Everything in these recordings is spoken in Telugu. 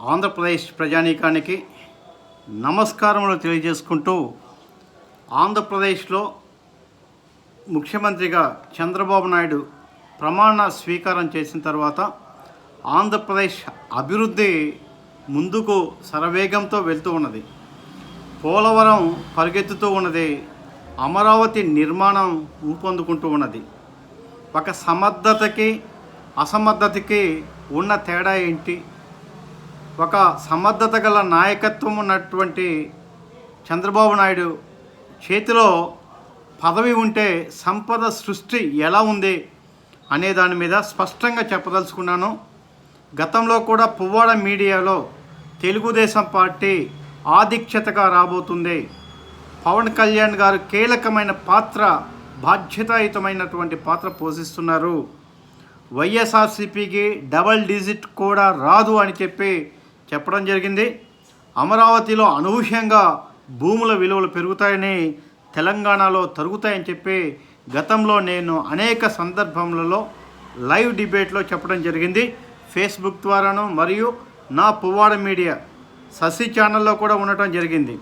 ఆంధ్రప్రదేశ్ ప్రజానీకానికి నమస్కారములు తెలియజేసుకుంటూ, ఆంధ్రప్రదేశ్లో ముఖ్యమంత్రిగా చంద్రబాబు నాయుడు ప్రమాణ స్వీకారం చేసిన తర్వాత ఆంధ్రప్రదేశ్ అభివృద్ధి ముందుకు శరవేగంతో వెళ్తూ ఉన్నది. పోలవరం పరిగెత్తుతూ ఉన్నది. అమరావతి నిర్మాణం ఊపందుకుంటూ ఉన్నది. ఒక సమర్థతకి అసమర్థతకి ఉన్న తేడా ఏంటి? ఒక సమర్థత గల నాయకత్వం ఉన్నటువంటి చంద్రబాబు నాయుడు చేతిలో పదవి ఉంటే సంపద సృష్టి ఎలా ఉంది అనే దాని మీద స్పష్టంగా చెప్పదలుచుకున్నాను. గతంలో కూడా పువ్వాడ మీడియాలో తెలుగుదేశం పార్టీ ఆధిక్యతగా రాబోతుంది, పవన్ కళ్యాణ్ గారు కీలకమైన పాత్ర, బాధ్యతాయుతమైనటువంటి పాత్ర పోషిస్తున్నారు, వైఎస్ఆర్సీపీకి డబల్ డిజిట్ కూడా రాదు అని చెప్పడం జరిగింది. అమరావతిలో అనూహ్యంగా భూముల విలువలు పెరుగుతాయని, తెలంగాణలో తరుగుతాయని గతంలో నేను అనేక సందర్భములలో లైవ్ డిబేట్లో చెప్పడం జరిగింది. ఫేస్బుక్ ద్వారాను మరియు నా పువ్వాడ మీడియా శశి ఛానల్లో కూడా ఉండటం జరిగింది.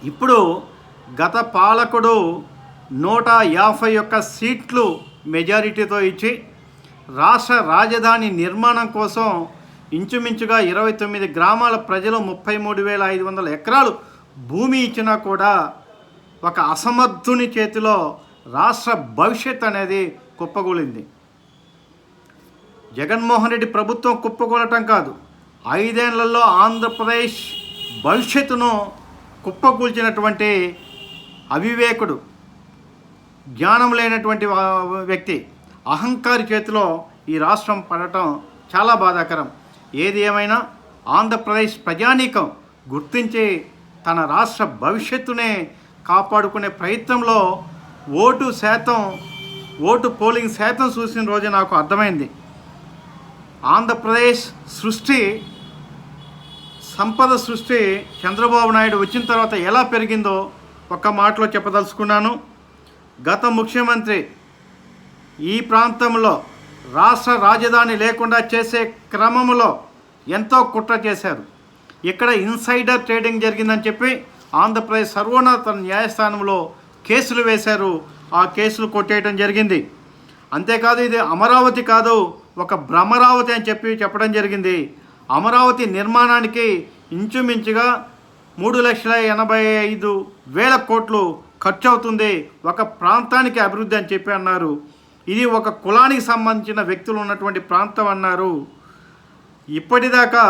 ఇప్పుడు గత పాలకుడు 151 సీట్లు మెజారిటీతో ఇచ్చి రాష్ట్ర రాజధాని నిర్మాణం కోసం ఇంచుమించుగా 29 గ్రామాల ప్రజలు 33,500 ఎకరాలు భూమి ఇచ్చినా కూడా ఒక అసమర్థుని చేతిలో రాష్ట్ర భవిష్యత్ అనేది కుప్పకూలింది. జగన్మోహన్ రెడ్డి ప్రభుత్వం కుప్పకూలటం కాదు, 5 ఏళ్లలో ఆంధ్రప్రదేశ్ భవిష్యత్తును కుప్పకూల్చినటువంటి అవివేకుడు, జ్ఞానం లేనటువంటి వ్యక్తి, అహంకారి చేతిలో ఈ రాష్ట్రం పడటం చాలా బాధాకరం. ఏది ఏమైనా ఆంధ్రప్రదేశ్ ప్రజానీకం గుర్తించి తన రాష్ట్ర భవిష్యత్తునే కాపాడుకునే ప్రయత్నంలో ఓటు పోలింగ్ శాతం చూసిన రోజు నాకు అర్థమైంది. ఆంధ్రప్రదేశ్ సంపద సృష్టి చంద్రబాబు నాయుడు వచ్చిన తర్వాత ఎలా పెరిగిందో ఒక్క మాటలో చెప్పదలుచుకున్నాను. గత ముఖ్యమంత్రి ఈ ప్రాంతంలో రాష్ట్ర రాజధాని లేకుండా చేసే క్రమంలో ఎంతో కుట్ర చేశారు. ఇక్కడ ఇన్సైడర్ ట్రేడింగ్ జరిగిందని ఆంధ్రప్రదేశ్ సర్వోన్నత న్యాయస్థానంలో కేసులు వేశారు. ఆ కేసులు కొట్టేయడం జరిగింది. అంతేకాదు, ఇది అమరావతి కాదు, ఒక భ్రమరావతి అని చెప్పడం జరిగింది. అమరావతి నిర్మాణానికి ఇంచుమించుగా 3,85,000 కోట్లు ఖర్చు అవుతుంది, ఒక ప్రాంతానికి అభివృద్ధి అని అన్నారు. ఇది ఒక కులానికి సంబంధించిన వ్యక్తులు ఉన్నటువంటి ప్రాంతం అన్నారు. ఇప్పటిదాకా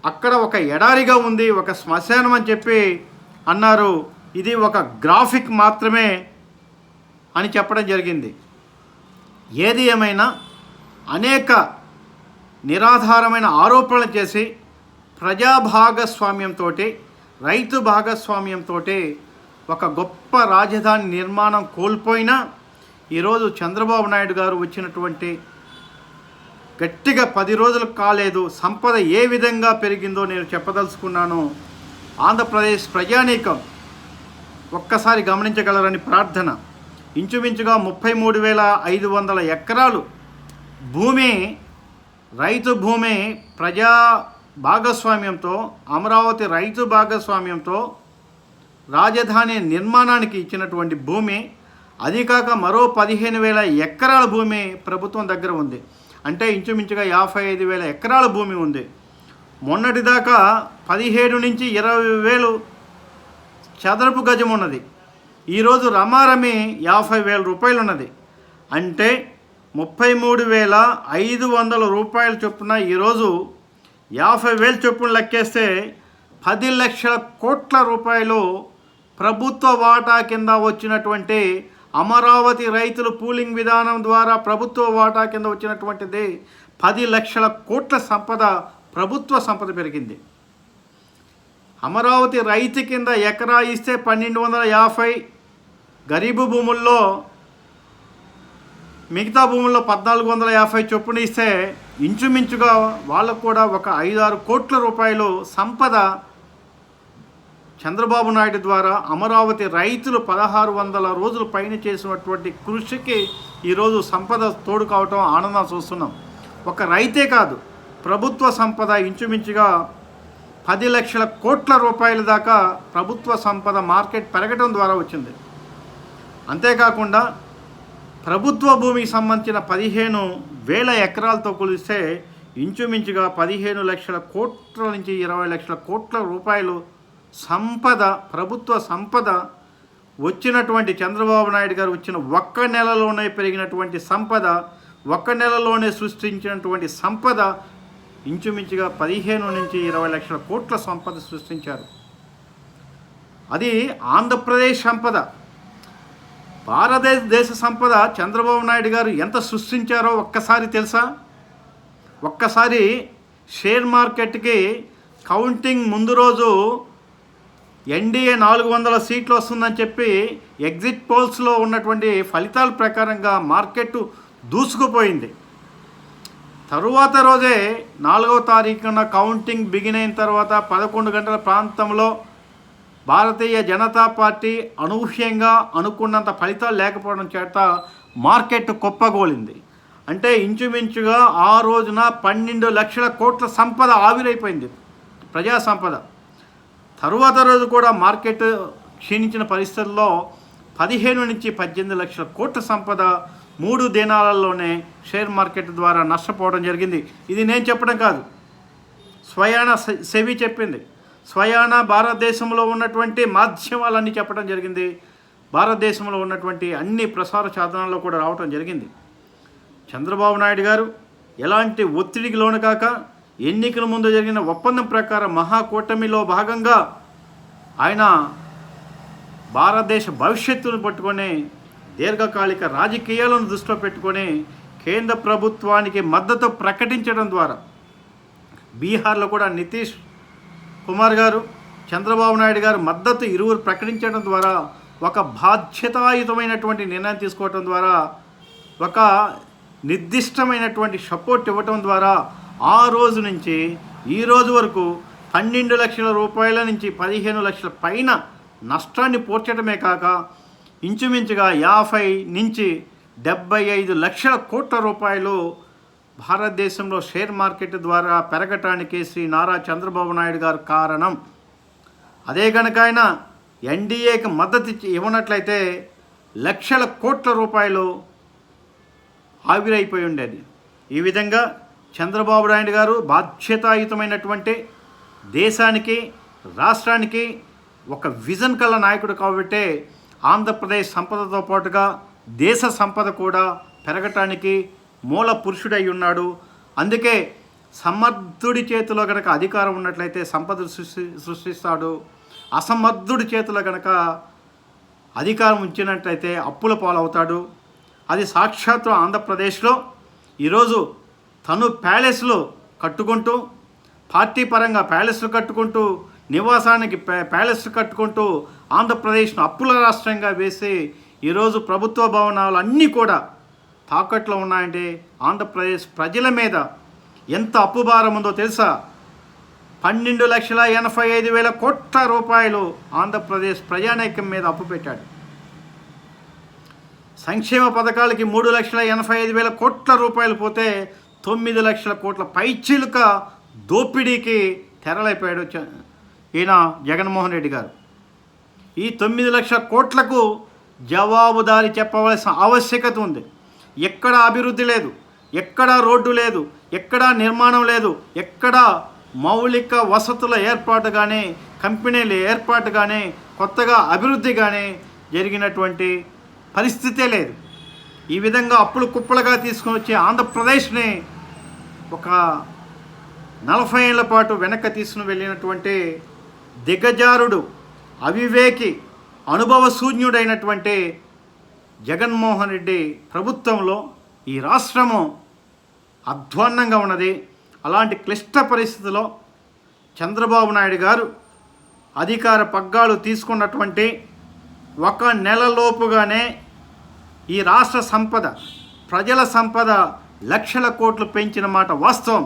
అక్కడ ఒక ఎడారిగా ఉంది, ఒక శ్మశానం అని అన్నారు. ఇది ఒక గ్రాఫిక్ మాత్రమే అని చెప్పడం జరిగింది. ఏది ఏమైనా అనేక నిరాధారమైన ఆరోపణలు చేసి ప్రజా భాగస్వామ్యంతో, రైతు భాగస్వామ్యంతో ఒక గొప్ప రాజధాని నిర్మాణం కోల్పోయినా ఈరోజు చంద్రబాబు నాయుడు గారు వచ్చినటువంటి గట్టిగా 10 రోజులు కాలేదు, సంపద ఏ విధంగా పెరిగిందో నేను చెప్పదలుచుకున్నాను. ఆంధ్రప్రదేశ్ ప్రజానీకం ఒక్కసారి గమనించగలరని ప్రార్థన. ఇంచుమించుగా 33,500 ఎకరాలు భూమి, రైతు భూమి ప్రజా భాగస్వామ్యంతో, అమరావతి రైతు భాగస్వామ్యంతో రాజధాని నిర్మాణానికి ఇచ్చినటువంటి భూమి, అది కాక మరో 15,000 ఎకరాల భూమి ప్రభుత్వం దగ్గర ఉంది. అంటే ఇంచుమించుగా 55,000 ఎకరాల భూమి ఉంది. మొన్నటిదాకా 17 నుంచి 20,000 చదరపు గజం ఉన్నది. ఈరోజు రమారమి 50,000 రూపాయలు ఉన్నది. అంటే 33,500 రూపాయల చొప్పున ఈరోజు 50,000 చొప్పున లెక్కేస్తే 10 లక్షల కోట్ల రూపాయలు ప్రభుత్వ వాటా కింద వచ్చినటువంటి అమరావతి రైతులు పూలింగ్ విధానం ద్వారా ప్రభుత్వ వాటా కింద వచ్చినటువంటిది 10 లక్షల కోట్ల సంపద, ప్రభుత్వ సంపద పెరిగింది. అమరావతి రైతు కింద ఎకరా ఇస్తే 1,250, గరీబు భూముల్లో మిగతా భూముల్లో 1,450 చొప్పున ఇస్తే ఇంచుమించుగా వాళ్ళకు కూడా ఒక 5-6 కోట్ల రూపాయలు సంపద చంద్రబాబు నాయుడు ద్వారా అమరావతి రైతులు 1,600 రోజులు పైన చేసినటువంటి కృషికి ఈరోజు సంపద తోడు కావటం ఆనందం చూస్తున్నాం. ఒక రైతే కాదు, ప్రభుత్వ సంపద ఇంచుమించుగా 10 లక్షల కోట్ల రూపాయల దాకా ప్రభుత్వ సంపద మార్కెట్ పెరగడం ద్వారా వచ్చింది. అంతేకాకుండా ప్రభుత్వ భూమికి సంబంధించిన 15,000 ఎకరాలతో కొలిస్తే ఇంచుమించుగా 15 లక్షల కోట్ల నుంచి 20 లక్షల కోట్ల రూపాయలు సంపద, ప్రభుత్వ సంపద వచ్చినటువంటి చంద్రబాబు నాయుడు గారు వచ్చిన ఒక్క నెలలోనే పెరిగినటువంటి సంపద, ఒక్క నెలలోనే సృష్టించినటువంటి సంపద ఇంచుమించుగా 15 నుంచి 20 లక్షల కోట్ల సంపద సృష్టించారు. అది ఆంధ్రప్రదేశ్ సంపద. భారతదేశ సంపద చంద్రబాబు నాయుడు గారు ఎంత సృష్టించారో ఒక్కసారి తెలుసా? ఒక్కసారి షేర్ మార్కెట్కి కౌంటింగ్ ముందు రోజు ఎన్డీఏ 400 సీట్లు వస్తుందని చెప్పి ఎగ్జిట్ పోల్స్లో ఉన్నటువంటి ఫలితాల ప్రకారంగా మార్కెట్ దూసుకుపోయింది. తరువాత రోజే 4వ తారీఖున కౌంటింగ్ బిగిన్ అయిన తర్వాత 11 గంటల ప్రాంతంలో భారతీయ జనతా పార్టీ అనూహ్యంగా అనుకున్నంత ఫలితాలు లేకపోవడం చేత మార్కెట్ కుప్పగోలింది. అంటే ఇంచుమించుగా ఆ రోజున 12 లక్షల కోట్ల సంపద ఆవిరైపోయింది, ప్రజా సంపద. తరువాత రోజు కూడా మార్కెట్ క్షీణించిన పరిస్థితుల్లో 15 నుంచి 18 లక్షల కోట్ల సంపద 3 దినాలలోనే షేర్ మార్కెట్ ద్వారా నష్టపోవడం జరిగింది. ఇది నేను చెప్పడం కాదు, స్వయాన సెబీ చెప్పింది. స్వయాన భారతదేశంలో ఉన్నటువంటి మాధ్యమాలన్నీ చెప్పడం జరిగింది. భారతదేశంలో ఉన్నటువంటి అన్ని ప్రసార సాధనాల్లో కూడా రావడం జరిగింది. చంద్రబాబు నాయుడు గారు ఎలాంటి ఒత్తిడికి లోను కాక ఎన్నికల ముందు జరిగిన ఒప్పందం ప్రకారం మహాకూటమిలో భాగంగా ఆయన భారతదేశ భవిష్యత్తును పట్టుకొని దీర్ఘకాలిక రాజకీయాలను దృష్టిలో పెట్టుకొని కేంద్ర ప్రభుత్వానికి మద్దతు ప్రకటించడం ద్వారా బీహార్లో కూడా నితీష్ కుమార్ గారు, చంద్రబాబు నాయుడు గారు మద్దతు ఇరువురు ప్రకటించడం ద్వారా ఒక బాధ్యతాయుతమైనటువంటి నిర్ణయం తీసుకోవడం ద్వారా ఒక నిర్దిష్టమైనటువంటి సపోర్ట్ ఇవ్వటం ద్వారా ఆ రోజు నుంచి ఈ రోజు వరకు 12 లక్షల రూపాయల నుంచి 15 లక్షల పైన నష్టాన్ని పోర్చడమే కాక ఇంచుమించుగా 50 నుంచి 75 లక్షల కోట్ల రూపాయలు భారతదేశంలో షేర్ మార్కెట్ ద్వారా పెరగటానికి శ్రీ నారా చంద్రబాబు నాయుడు గారు కారణం. అదే కనుక ఆయన ఎన్డీఏకి మద్దతు ఇవ్వనట్లయితే లక్షల కోట్ల రూపాయలు ఆవిరైపోయి ఉండేది. ఈ విధంగా చంద్రబాబు నాయుడు గారు బాధ్యతాయుతమైనటువంటి దేశానికి, రాష్ట్రానికి ఒక విజన్ కల నాయకుడు కాబట్టి ఆంధ్రప్రదేశ్ సంపదతో పాటుగా దేశ సంపద కూడా పెరగటానికి మూల పురుషుడై ఉన్నాడు. అందుకే సమర్థుడి చేతిలో కనుక అధికారం ఉన్నట్లయితే సంపద సృష్టిస్తాడు. అసమర్థుడి చేతిలో కనుక అధికారం ఉంచినట్లయితే అప్పుల పాలవుతాడు. అది సాక్షాత్తు ఆంధ్రప్రదేశ్లో ఈరోజు తను ప్యాలెస్లు కట్టుకుంటూ, పార్టీ పరంగా ప్యాలెస్లు కట్టుకుంటూ, నివాసానికి ప్యాలెస్లు కట్టుకుంటూ ఆంధ్రప్రదేశ్ను అప్పుల రాష్ట్రంగా వేసి ఈరోజు ప్రభుత్వ భవనాలు అన్నీ కూడా తాకట్లో ఉన్నాయంటే ఆంధ్రప్రదేశ్ ప్రజల మీద ఎంత అప్పు భారం ఉందో తెలుసా? 12,85,000 కోట్ల రూపాయలు ఆంధ్రప్రదేశ్ ప్రజానైక్యం మీద అప్పు పెట్టాడు. సంక్షేమ పథకాలకి 3,85,000 కోట్ల రూపాయలు పోతే 9 లక్షల కోట్ల పైచిలుక దోపిడీకి తెరలైపోయాడు ఈయన జగన్మోహన్ రెడ్డి గారు. ఈ 9 లక్షల కోట్లకు జవాబుదారీ చెప్పవలసిన ఆవశ్యకత ఉంది. ఎక్కడ అభివృద్ధి లేదు, ఎక్కడ రోడ్డు లేదు, ఎక్కడ నిర్మాణం లేదు, ఎక్కడ మౌలిక వసతుల ఏర్పాటు కానీ, కంపెనీల ఏర్పాటు కానీ, కొత్తగా అభివృద్ధి కానీ జరిగినటువంటి పరిస్థితే లేదు. ఈ విధంగా అప్పులు కుప్పలుగా తీసుకొని వచ్చి ఆంధ్రప్రదేశ్ని ఒక 40 ఏళ్ల పాటు వెనక్కి తీసుకుని వెళ్ళినటువంటి దిగజారుడు, అవివేకి, అనుభవశూన్యుడైనటువంటి జగన్మోహన్ రెడ్డి ప్రభుత్వంలో ఈ రాష్ట్రము అధ్వాన్నంగా ఉన్నది. అలాంటి క్లిష్ట పరిస్థితిలో చంద్రబాబు నాయుడు గారు అధికార పగ్గాలు తీసుకున్నటువంటి ఒక నెలలోపుగానే ఈ రాష్ట్ర సంపద, ప్రజల సంపద లక్షల కోట్లు పెంచిన మాట వాస్తవం.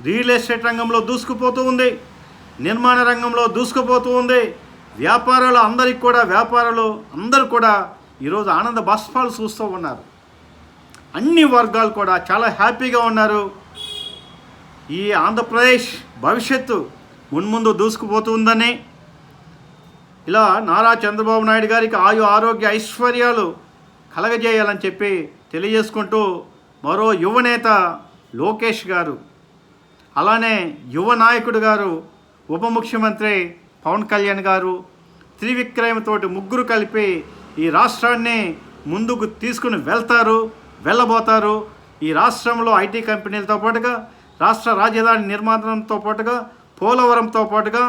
రియల్ ఎస్టేట్ రంగంలో దూసుకుపోతూ ఉంది, నిర్మాణ రంగంలో దూసుకుపోతూ ఉంది. వ్యాపారులు అందరూ కూడా ఈరోజు ఆనంద బాష్పాలు చూస్తూ ఉన్నారు. అన్ని వర్గాలు కూడా చాలా హ్యాపీగా ఉన్నారు. ఈ ఆంధ్రప్రదేశ్ భవిష్యత్తు మున్ముందు దూసుకుపోతుందని, ఇలా నారా చంద్రబాబు నాయుడు గారికి ఆరోగ్య ఐశ్వర్యాలు కలగజేయాలని చెప్పి తెలియజేసుకుంటూ, మరో యువనేత లోకేష్ గారు, అలానే యువ నాయకుడు గారు ఉప ముఖ్యమంత్రి పవన్ కళ్యాణ్ గారు త్రివిక్రయతోటి ముగ్గురు కలిపి ఈ రాష్ట్రాన్ని ముందుకు తీసుకుని వెళ్ళబోతారు. ఈ రాష్ట్రంలో ఐటీ కంపెనీలతో పాటుగా రాష్ట్ర రాజధాని నిర్మాణంతో పాటుగా పోలవరంతో పాటుగా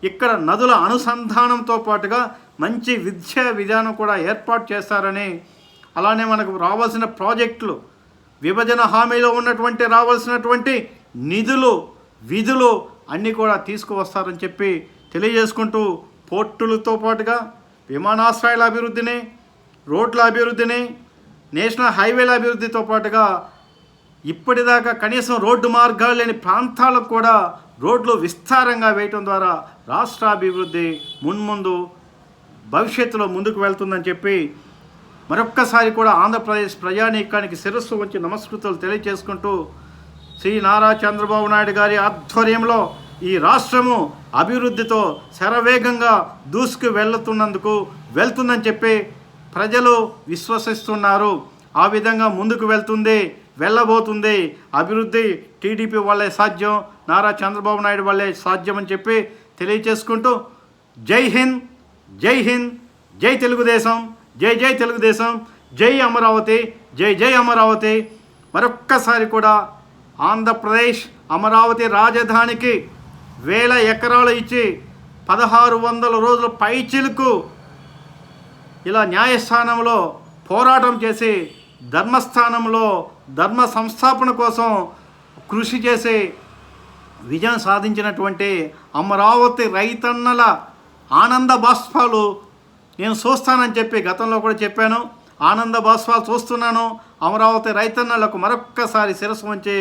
ఇక్కడ నదుల అనుసంధానంతో పాటుగా మంచి విద్యా విధానం కూడా ఏర్పాటు చేస్తారని, అలానే మనకు రావాల్సిన ప్రాజెక్టులు, విభజన హామీలో ఉన్నటువంటి రావాల్సినటువంటి నిధులు విధులు అన్నీ కూడా తీసుకువస్తారని చెప్పి తెలియజేసుకుంటూ, పోర్టులతో పాటుగా విమానాశ్రయాల అభివృద్ధిని, రోడ్ల అభివృద్ధిని, నేషనల్ హైవేల అభివృద్ధితో పాటుగా ఇప్పటిదాకా కనీసం రోడ్డు మార్గాలు లేని ప్రాంతాలకు కూడా రోడ్లు విస్తారంగా వేయటం ద్వారా రాష్ట్ర అభివృద్ధి మున్ముందు భవిష్యత్తులో ముందుకు వెళ్తుందని చెప్పి మరొక్కసారి కూడా ఆంధ్రప్రదేశ్ ప్రజానీకానికి శిరస్సు వంచి నమస్కృతులు తెలియజేసుకుంటూ, శ్రీ నారా చంద్రబాబు నాయుడు గారి ఆధ్వర్యంలో ఈ రాష్ట్రము అభివృద్ధితో శరవేగంగా దూసుకు వెళ్తుందని చెప్పి ప్రజలు విశ్వసిస్తున్నారు. ఆ విధంగా ముందుకు వెళ్ళబోతుంది. అభివృద్ధి టీడీపీ వల్లే సాధ్యం, నారా చంద్రబాబు నాయుడు వల్లే సాధ్యం అని చెప్పి తెలియచేసుకుంటూ, జై హింద్, జై హింద్, జై తెలుగుదేశం, జై జై తెలుగుదేశం, జై అమరావతి, జై జై అమరావతి. మరొక్కసారి కూడా ఆంధ్రప్రదేశ్ అమరావతి రాజధానికి 1000 ఎకరాలు ఇచ్చి 1600 రోజుల పైచిలుకు ఇలా న్యాయస్థానంలో పోరాటం చేసి ధర్మస్థానంలో ధర్మ సంస్థాపన కోసం కృషి చేసి విజయం సాధించినటువంటి అమరావతి రైతన్నల ఆనంద బాష్పాలు నేను చూస్తానని చెప్పి గతంలో కూడా చెప్పాను. ఆనంద బాష్పాలు చూస్తున్నాను. అమరావతి రైతన్నలకు మరొక్కసారి శిరస్సు వంచి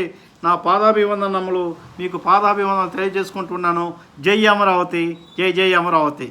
నా పాదాభివందనములు, మీకు పాదాభివందనలు తెలియజేసుకుంటున్నాను. జై అమరావతి, జై జై అమరావతి.